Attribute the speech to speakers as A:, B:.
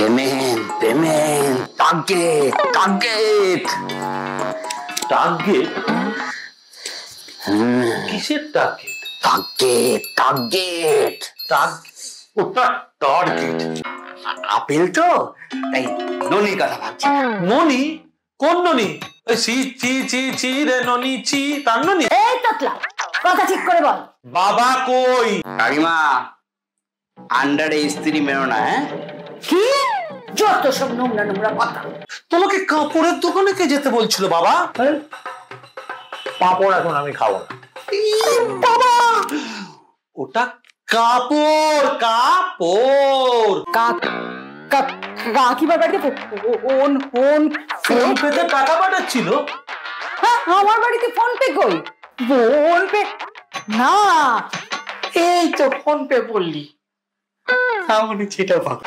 A: Payment payment target target
B: target? কিসের target?
A: Target target
B: ওটা target?
A: Apple তো, তাই ননির কথা ভাবছি।
B: ননি? কোন ননি? ওই চি চি চি চি রে ননি চি, তার ননি?
C: এই তোতলা, কথা ঠিক করে বল।
B: বাবা কই?
A: কাকিমা, আন্ডারে স্ত্রী মেরো না। হ্যাঁ,
C: কি যত সব নোংরা নোংরা কথা।
B: তোমাকে কাপড়ের দোকানে কে যেতে বলছিল বাবা?
D: পাপড় এখন আমি খাবো না।
B: বাবা, ওটা কাপড় কাপড়।
C: কাকিমার বাড়িতে ফোন ফোন
B: ফোন পেতে টাকা পাঠাচ্ছিল?
C: হ্যাঁ, আমার বাড়িতে ফোন পে কই? ফোন পে না।
A: এই তো ফোন পে বললি, তাহলে সেটা ভাব।